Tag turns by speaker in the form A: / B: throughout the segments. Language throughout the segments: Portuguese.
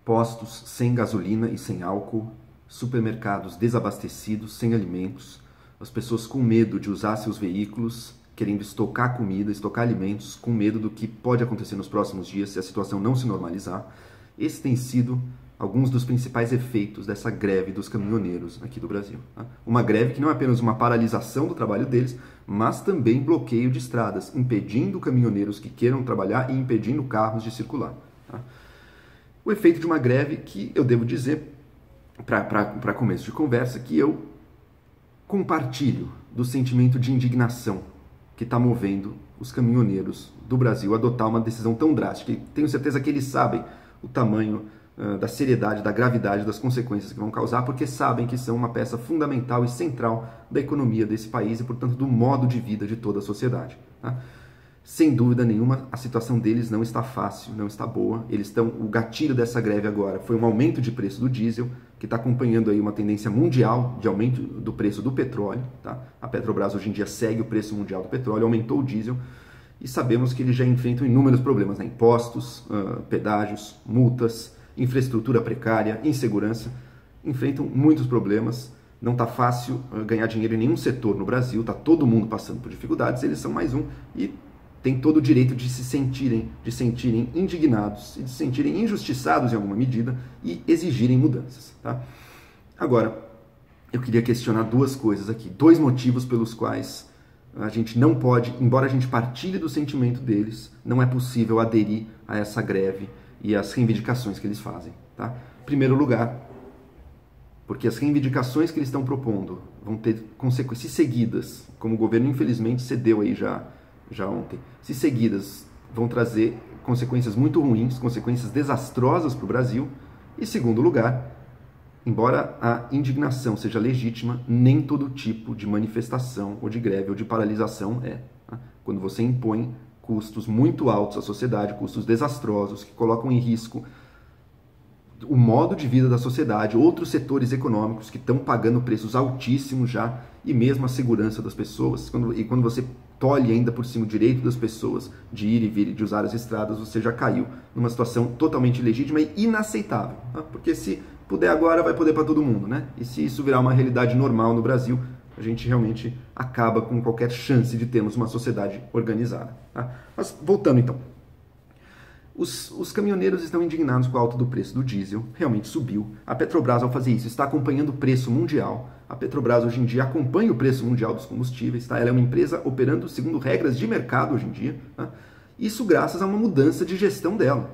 A: postos sem gasolina e sem álcool, supermercados desabastecidos, sem alimentos, as pessoas com medo de usar seus veículos, querendo estocar comida, estocar alimentos, com medo do que pode acontecer nos próximos dias se a situação não se normalizar. Esses têm sido alguns dos principais efeitos dessa greve dos caminhoneiros aqui do Brasil. Uma greve que não é apenas uma paralisação do trabalho deles, mas também bloqueio de estradas, impedindo caminhoneiros que queiram trabalhar e impedindo carros de circular. O efeito de uma greve que eu devo dizer, para começo de conversa, que eu compartilho do sentimento de indignação que está movendo os caminhoneiros do Brasil a adotar uma decisão tão drástica. E tenho certeza que eles sabem o tamanho da seriedade, da gravidade das consequências que vão causar, porque sabem que são uma peça fundamental e central da economia desse país e, portanto, do modo de vida de toda a sociedade. Sem dúvida nenhuma, a situação deles não está fácil, não está boa. O gatilho dessa greve agora foi um aumento de preço do diesel, que está acompanhando aí uma tendência mundial de aumento do preço do petróleo. A Petrobras hoje em dia segue o preço mundial do petróleo, aumentou o diesel, e sabemos que eles já enfrentam inúmeros problemas, impostos, pedágios, multas, infraestrutura precária, insegurança, enfrentam muitos problemas. Não está fácil ganhar dinheiro em nenhum setor no Brasil, está todo mundo passando por dificuldades, eles são mais um e têm todo o direito de se sentirem indignados e de se sentirem injustiçados em alguma medida e exigirem mudanças. Agora, eu queria questionar duas coisas aqui, dois motivos pelos quais a gente não pode, embora a gente partilhe do sentimento deles, não é possível aderir a essa greve e às reivindicações que eles fazem. Em primeiro lugar, porque as reivindicações que eles estão propondo vão ter consequências seguidas, como o governo infelizmente cedeu aí já ontem, se seguidas vão trazer consequências muito ruins, consequências desastrosas para o Brasil. E segundo lugar, embora a indignação seja legítima, nem todo tipo de manifestação ou de greve ou de paralisação é. Quando você impõe custos muito altos à sociedade, custos desastrosos que colocam em risco o modo de vida da sociedade, outros setores econômicos que estão pagando preços altíssimos já, e mesmo a segurança das pessoas, quando você tolhe ainda por cima o direito das pessoas de ir e vir, de usar as estradas, você já caiu numa situação totalmente ilegítima e inaceitável. Porque se puder agora, vai poder para todo mundo, né? E se isso virar uma realidade normal no Brasil, a gente realmente acaba com qualquer chance de termos uma sociedade organizada. Mas voltando então. Os caminhoneiros estão indignados com o alto do preço do diesel, realmente subiu. A Petrobras, ao fazer isso, está acompanhando o preço mundial. A Petrobras, hoje em dia, acompanha o preço mundial dos combustíveis. Ela é uma empresa operando segundo regras de mercado hoje em dia. Isso graças a uma mudança de gestão dela.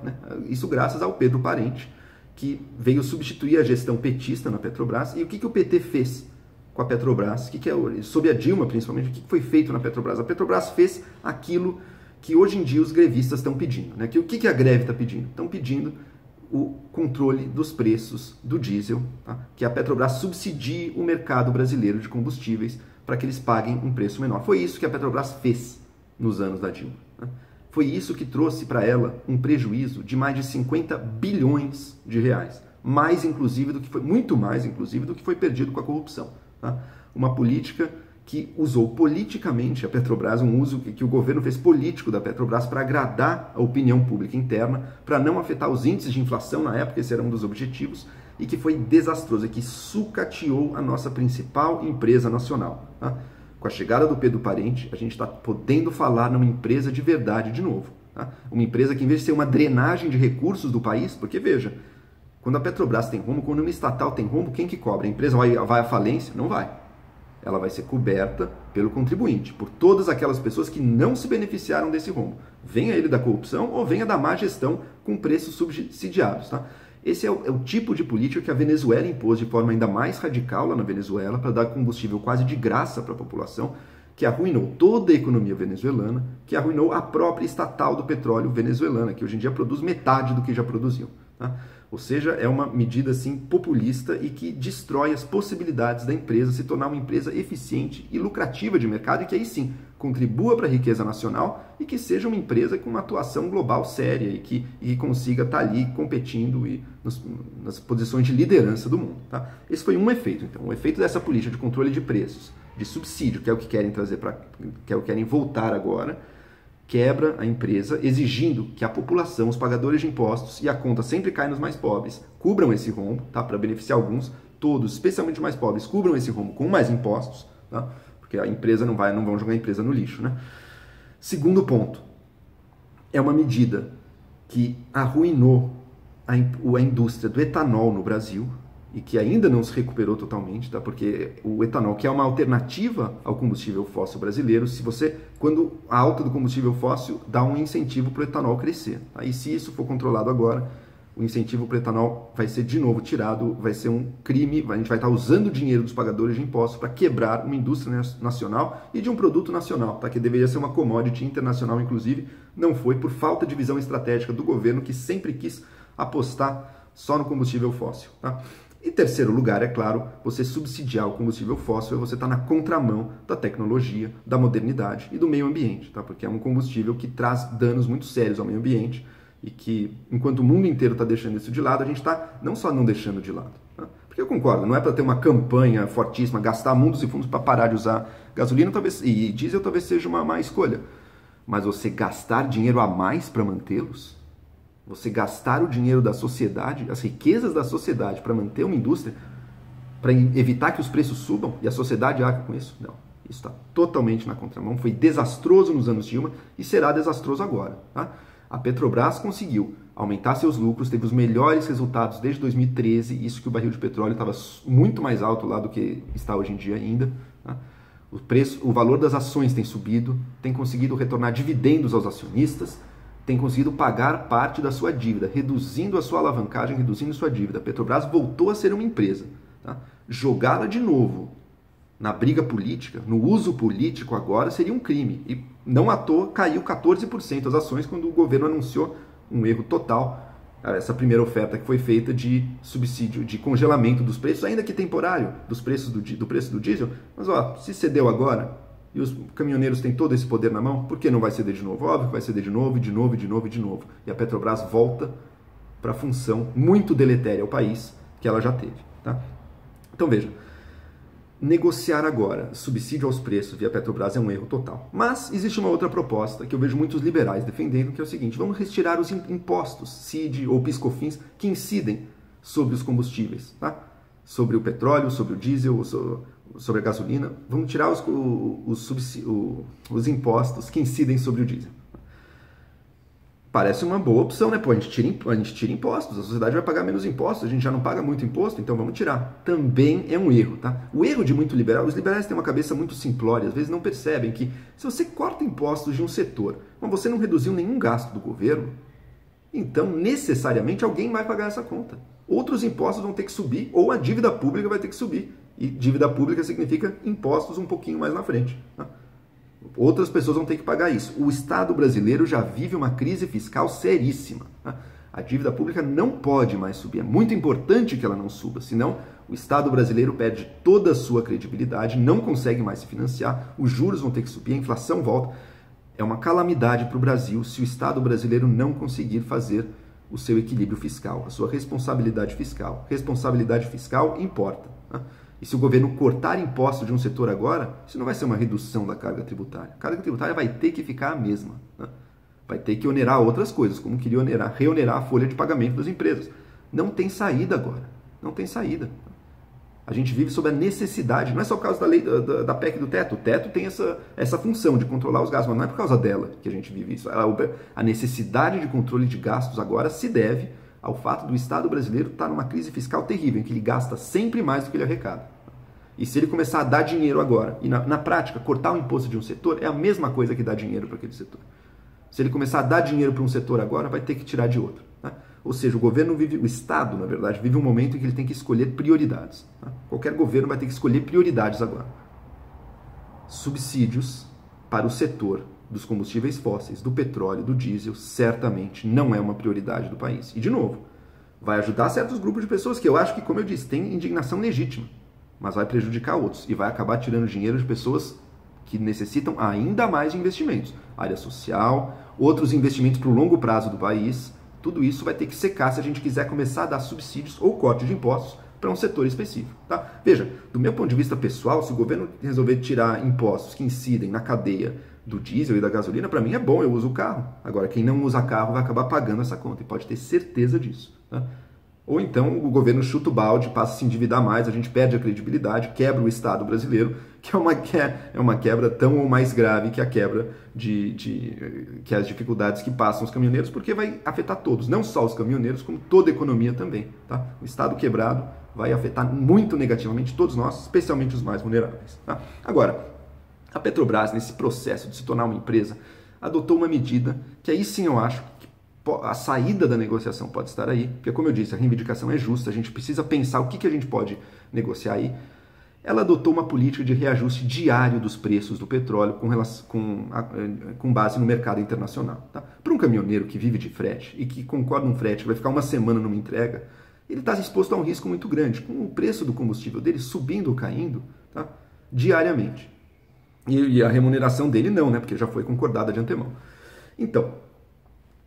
A: Isso graças ao Pedro Parente, que veio substituir a gestão petista na Petrobras. E o que o PT fez com a Petrobras? Sob a Dilma, principalmente, o que foi feito na Petrobras? A Petrobras fez aquilo que hoje em dia os grevistas estão pedindo. O que a greve está pedindo? Estão pedindo o controle dos preços do diesel, que a Petrobras subsidie o mercado brasileiro de combustíveis para que eles paguem um preço menor. Foi isso que a Petrobras fez nos anos da Dilma. Foi isso que trouxe para ela um prejuízo de mais de 50 bilhões de reais. Muito mais, inclusive, do que foi perdido com a corrupção. Uma política que usou politicamente a Petrobras, um uso que o governo fez político da Petrobras para agradar a opinião pública interna, para não afetar os índices de inflação na época, esse era um dos objetivos, e que foi desastroso, e que sucateou a nossa principal empresa nacional. Com a chegada do Pedro Parente, a gente está podendo falar numa empresa de verdade de novo. Uma empresa que, em vez de ser uma drenagem de recursos do país, porque veja, quando a Petrobras tem rombo, quando uma estatal tem rombo, quem que cobra? A empresa vai à falência? Não vai. Ela vai ser coberta pelo contribuinte, por todas aquelas pessoas que não se beneficiaram desse rombo. Venha ele da corrupção ou venha da má gestão com preços subsidiados. Esse é o tipo de política que a Venezuela impôs de forma ainda mais radical lá na Venezuela, para dar combustível quase de graça para a população, que arruinou toda a economia venezuelana, que arruinou a própria estatal do petróleo venezuelana, que hoje em dia produz metade do que já produziu. Ou seja, é uma medida assim populista e que destrói as possibilidades da empresa se tornar uma empresa eficiente e lucrativa de mercado, e que aí sim contribua para a riqueza nacional e que seja uma empresa com uma atuação global séria e que consiga estar ali competindo e nas posições de liderança do mundo. Esse foi um efeito. Então, o efeito dessa política de controle de preços, de subsídio, que é o que querem trazer que é o que querem voltar agora, quebra a empresa, exigindo que a população, os pagadores de impostos, e a conta sempre cai nos mais pobres, cubram esse rombo, tá? Para beneficiar alguns, todos, especialmente os mais pobres, cubram esse rombo com mais impostos, tá? Porque a empresa não vão jogar a empresa no lixo, né? Segundo ponto, é uma medida que arruinou a indústria do etanol no Brasil, e que ainda não se recuperou totalmente, tá? Porque o etanol, que é uma alternativa ao combustível fóssil brasileiro, quando a alta do combustível fóssil dá um incentivo para o etanol crescer. Tá? E se isso for controlado agora, o incentivo para o etanol vai ser de novo tirado, vai ser um crime, a gente vai estar usando o dinheiro dos pagadores de impostos para quebrar uma indústria nacional e de um produto nacional, tá? Que deveria ser uma commodity internacional, inclusive, não foi por falta de visão estratégica do governo, que sempre quis apostar só no combustível fóssil, tá? Em terceiro lugar, é claro, você subsidiar o combustível fóssil é você estar na contramão da tecnologia, da modernidade e do meio ambiente, tá? Porque é um combustível que traz danos muito sérios ao meio ambiente e que, enquanto o mundo inteiro está deixando isso de lado, a gente está não só não deixando de lado. Tá? Porque eu concordo, não é para ter uma campanha fortíssima, gastar mundos e fundos para parar de usar gasolina talvez, e diesel talvez seja uma má escolha, mas você gastar dinheiro a mais para mantê-los, você gastar o dinheiro da sociedade, as riquezas da sociedade para manter uma indústria, para evitar que os preços subam e a sociedade arque com isso? Não. Isso está totalmente na contramão. Foi desastroso nos anos Dilma e será desastroso agora. Tá? A Petrobras conseguiu aumentar seus lucros, teve os melhores resultados desde 2013, isso que o barril de petróleo estava muito mais alto lá do que está hoje em dia ainda. Tá? O valor das ações tem subido, tem conseguido retornar dividendos aos acionistas, tem conseguido pagar parte da sua dívida, reduzindo a sua alavancagem, reduzindo sua dívida. A Petrobras voltou a ser uma empresa. Tá? Jogá-la de novo na briga política, no uso político agora, seria um crime. E não à toa caiu 14% as ações quando o governo anunciou um erro total, essa primeira oferta que foi feita de subsídio, de congelamento dos preços, ainda que temporário, dos preços do preço do diesel. Mas ó, se cedeu agora, e os caminhoneiros têm todo esse poder na mão, por que não vai ceder de novo? Óbvio que vai ceder de novo, e de novo, e de novo, e de novo. E a Petrobras volta para a função muito deletéria ao país que ela já teve. Tá? Então veja, negociar agora subsídio aos preços via Petrobras é um erro total. Mas existe uma outra proposta que eu vejo muitos liberais defendendo, que é o seguinte: vamos retirar os impostos, CID ou PIS/COFINS, que incidem sobre os combustíveis, tá? Sobre o petróleo, sobre o diesel, sobre a gasolina. Vamos tirar os impostos que incidem sobre o diesel. Parece uma boa opção, né? Pô, a gente tira impostos, a sociedade vai pagar menos impostos, a gente já não paga muito imposto, então vamos tirar. Também é um erro, tá? O erro de muito liberal, os liberais têm uma cabeça muito simplória, às vezes não percebem que se você corta impostos de um setor, mas você não reduziu nenhum gasto do governo, então necessariamente alguém vai pagar essa conta. Outros impostos vão ter que subir, ou a dívida pública vai ter que subir. E dívida pública significa impostos um pouquinho mais na frente. Tá? Outras pessoas vão ter que pagar isso. O Estado brasileiro já vive uma crise fiscal seríssima. Tá? A dívida pública não pode mais subir. É muito importante que ela não suba, senão o Estado brasileiro perde toda a sua credibilidade, não consegue mais se financiar, os juros vão ter que subir, a inflação volta. É uma calamidade para o Brasil se o Estado brasileiro não conseguir fazer o seu equilíbrio fiscal, a sua responsabilidade fiscal. Responsabilidade fiscal importa. Tá? E se o governo cortar impostos de um setor agora, isso não vai ser uma redução da carga tributária. A carga tributária vai ter que ficar a mesma. Né? Vai ter que onerar outras coisas, como queria reonerar a folha de pagamento das empresas. Não tem saída agora. Não tem saída. A gente vive sob a necessidade, não é só por causa da lei da PEC do teto. O teto tem essa função de controlar os gastos, mas não é por causa dela que a gente vive isso. A necessidade de controle de gastos agora se deve ao fato do Estado brasileiro estar numa crise fiscal terrível, em que ele gasta sempre mais do que ele arrecada. E se ele começar a dar dinheiro agora, e na prática, cortar o imposto de um setor, é a mesma coisa que dar dinheiro para aquele setor. Se ele começar a dar dinheiro para um setor agora, vai ter que tirar de outro. Tá? Ou seja, o Estado, na verdade, vive um momento em que ele tem que escolher prioridades. Tá? Qualquer governo vai ter que escolher prioridades agora. Subsídios para o setor dos combustíveis fósseis, do petróleo, do diesel, certamente não é uma prioridade do país. E, de novo, vai ajudar certos grupos de pessoas que eu acho que, como eu disse, têm indignação legítima, mas vai prejudicar outros e vai acabar tirando dinheiro de pessoas que necessitam ainda mais de investimentos. Área social, outros investimentos para o longo prazo do país, tudo isso vai ter que secar se a gente quiser começar a dar subsídios ou corte de impostos para um setor específico. Tá? Veja, do meu ponto de vista pessoal, se o governo resolver tirar impostos que incidem na cadeia do diesel e da gasolina, para mim é bom, eu uso o carro. Agora, quem não usa carro vai acabar pagando essa conta, e pode ter certeza disso. Tá? Ou então o governo chuta o balde, passa a se endividar mais, a gente perde a credibilidade, quebra o Estado brasileiro, que é uma quebra tão ou mais grave que a quebra que as dificuldades que passam os caminhoneiros, porque vai afetar todos, não só os caminhoneiros, como toda a economia também. Tá? O Estado quebrado vai afetar muito negativamente todos nós, especialmente os mais vulneráveis. Tá? Agora, a Petrobras, nesse processo de se tornar uma empresa, adotou uma medida que aí sim eu acho que a saída da negociação pode estar aí, porque como eu disse, a reivindicação é justa, a gente precisa pensar o que a gente pode negociar aí. Ela adotou uma política de reajuste diário dos preços do petróleo com base no mercado internacional. Tá? Para um caminhoneiro que vive de frete e que concorda num frete que vai ficar uma semana numa entrega, ele está exposto a um risco muito grande, com o preço do combustível dele subindo ou caindo, tá? Diariamente. E a remuneração dele não, né? Porque já foi concordada de antemão. Então,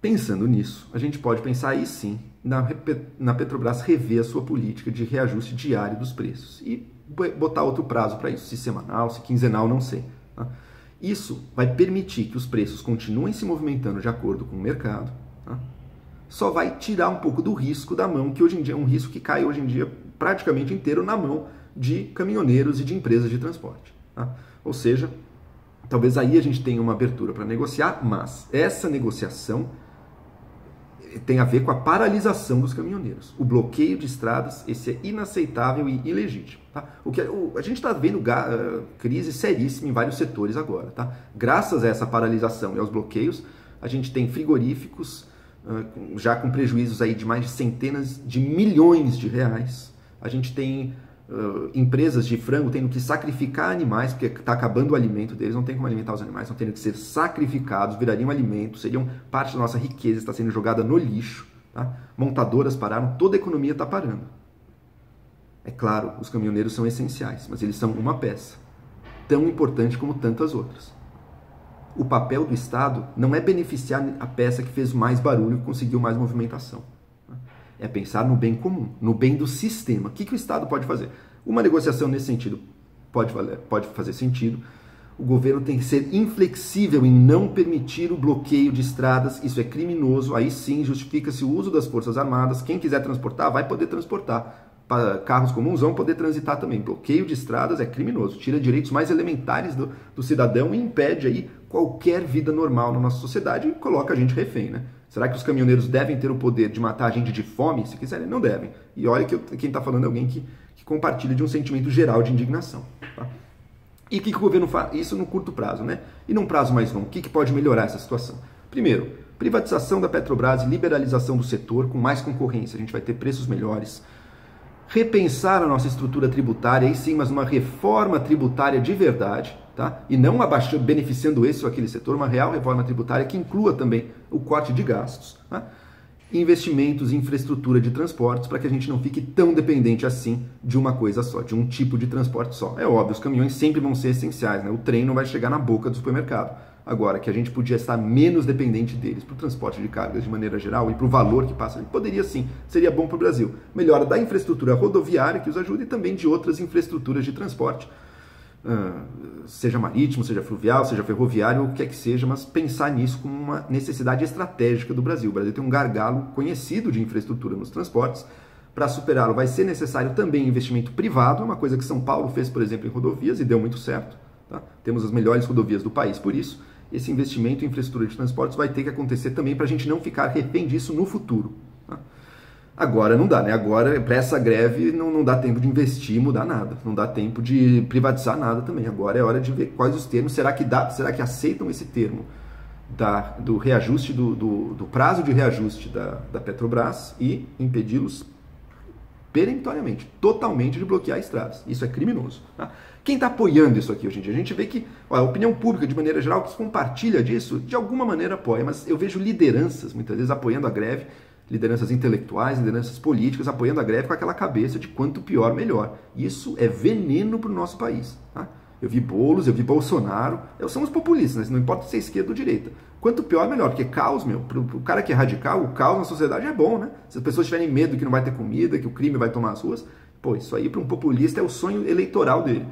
A: pensando nisso, a gente pode pensar aí sim na Petrobras rever a sua política de reajuste diário dos preços e botar outro prazo para isso, se semanal, se quinzenal, não sei. Tá? Isso vai permitir que os preços continuem se movimentando de acordo com o mercado, tá? Só vai tirar um pouco do risco da mão, que hoje em dia é um risco que cai hoje em dia praticamente inteiro na mão de caminhoneiros e de empresas de transporte. Tá? Ou seja, talvez aí a gente tenha uma abertura para negociar, mas essa negociação tem a ver com a paralisação dos caminhoneiros. O bloqueio de estradas, esse é inaceitável e ilegítimo. Tá? A gente está vendo crise seríssima em vários setores agora. Tá? Graças a essa paralisação e aos bloqueios, a gente tem frigoríficos já com prejuízos aí de mais de centenas de milhões de reais. A gente tem empresas de frango tendo que sacrificar animais, porque está acabando o alimento deles, não tem como alimentar os animais, estão tendo que ser sacrificados, virariam alimento, seriam parte da nossa riqueza, está sendo jogada no lixo. Tá? Montadoras pararam, toda a economia está parando. É claro, os caminhoneiros são essenciais, mas eles são uma peça, tão importante como tantas outras. O papel do Estado não é beneficiar a peça que fez mais barulho, que conseguiu mais movimentação. É pensar no bem comum, no bem do sistema. O que o Estado pode fazer? Uma negociação nesse sentido pode fazer sentido. O governo tem que ser inflexível em não permitir o bloqueio de estradas. Isso é criminoso. Aí sim justifica-se o uso das Forças Armadas. Quem quiser transportar, vai poder transportar. Carros comuns vão poder transitar também. Bloqueio de estradas é criminoso. Tira direitos mais elementares do cidadão e impede aí qualquer vida normal na nossa sociedade e coloca a gente refém, né? Será que os caminhoneiros devem ter o poder de matar a gente de fome? Se quiserem, não devem. E olha que quem está falando é alguém que compartilha de um sentimento geral de indignação. Tá? E o que o governo faz? Isso no curto prazo, né? E num prazo mais longo, o que pode melhorar essa situação? Primeiro, privatização da Petrobras e liberalização do setor com mais concorrência. A gente vai ter preços melhores. Repensar a nossa estrutura tributária, aí sim, mas uma reforma tributária de verdade, tá? E não beneficiando esse ou aquele setor, uma real reforma tributária que inclua também o corte de gastos, tá? Investimentos em infraestrutura de transportes para que a gente não fique tão dependente assim de uma coisa só, de um tipo de transporte só. É óbvio, os caminhões sempre vão ser essenciais, né? O trem não vai chegar na boca do supermercado. Agora, que a gente podia estar menos dependente deles para o transporte de cargas de maneira geral e para o valor que passa, poderia sim, seria bom para o Brasil. Melhora da infraestrutura rodoviária que os ajuda e também de outras infraestruturas de transporte, seja marítimo, seja fluvial, seja ferroviário, o que quer que seja, mas pensar nisso como uma necessidade estratégica do Brasil. O Brasil tem um gargalo conhecido de infraestrutura nos transportes. Para superá-lo vai ser necessário também investimento privado, uma coisa que São Paulo fez, por exemplo, em rodovias e deu muito certo. Tá? Temos as melhores rodovias do país, por isso esse investimento em infraestrutura de transportes vai ter que acontecer também para a gente não ficar refém disso no futuro. Tá? Agora não dá, né? Agora, para essa greve, não dá tempo de investir e mudar nada. Não dá tempo de privatizar nada também. Agora é hora de ver quais os termos. Será que aceitam esse termo do reajuste, do prazo de reajuste da Petrobras e impedi-los peremptoriamente, totalmente de bloquear estradas. Isso é criminoso. Tá? Quem está apoiando isso aqui hoje em dia? A gente vê que a opinião pública, de maneira geral, que compartilha disso, de alguma maneira apoia, mas eu vejo lideranças, muitas vezes, apoiando a greve, lideranças intelectuais, lideranças políticas, apoiando a greve com aquela cabeça de quanto pior, melhor. Isso é veneno para o nosso país. Tá? Eu vi Boulos, eu vi Bolsonaro, somos populistas, né? Não importa se é esquerda ou direita. Quanto pior, melhor, porque caos, pro cara que é radical, o caos na sociedade é bom, né? Se as pessoas tiverem medo que não vai ter comida, que o crime vai tomar as ruas, pô, isso aí para um populista é o sonho eleitoral dele.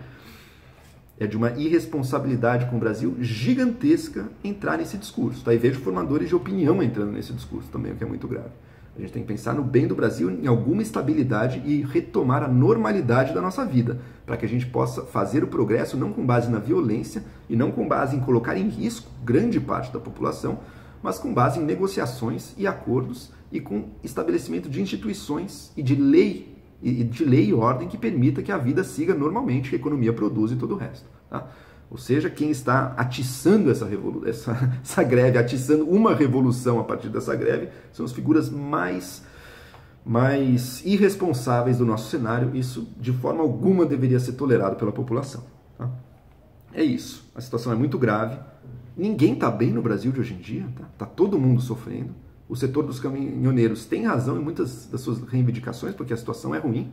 A: É de uma irresponsabilidade com o Brasil gigantesca entrar nesse discurso. Tá? E vejo formadores de opinião entrando nesse discurso também, o que é muito grave. A gente tem que pensar no bem do Brasil, em alguma estabilidade e retomar a normalidade da nossa vida, para que a gente possa fazer o progresso não com base na violência e não com base em colocar em risco grande parte da população, mas com base em negociações e acordos e com estabelecimento de instituições e de lei e ordem que permita que a vida siga normalmente, que a economia produza e todo o resto. Tá? Ou seja, quem está atiçando essa greve, atiçando uma revolução a partir dessa greve, são as figuras mais irresponsáveis do nosso cenário. Isso, de forma alguma, deveria ser tolerado pela população. Tá? É isso. A situação é muito grave. Ninguém está bem no Brasil de hoje em dia. Tá todo mundo sofrendo. O setor dos caminhoneiros tem razão em muitas das suas reivindicações, porque a situação é ruim.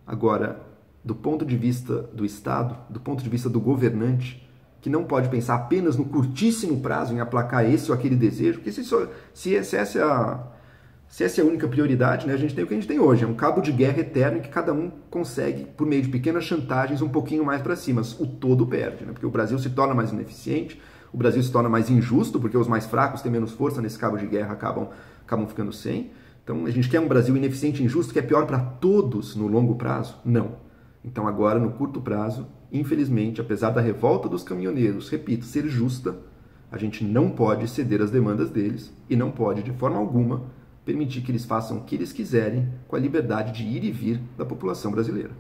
A: Agora, do ponto de vista do Estado, do ponto de vista do governante, que não pode pensar apenas no curtíssimo prazo em aplacar esse ou aquele desejo, porque se essa é a única prioridade, né, a gente tem o que a gente tem hoje, é um cabo de guerra eterno em que cada um consegue, por meio de pequenas chantagens, um pouquinho mais para cima, mas o todo perde, né, porque o Brasil se torna mais ineficiente, o Brasil se torna mais injusto, porque os mais fracos têm menos força nesse cabo de guerra, acabam ficando sem. Então, a gente quer um Brasil ineficiente e injusto que é pior para todos no longo prazo? Não. Então agora, no curto prazo, infelizmente, apesar da revolta dos caminhoneiros, repito, ser justa, a gente não pode ceder às demandas deles e não pode, de forma alguma, permitir que eles façam o que eles quiserem com a liberdade de ir e vir da população brasileira.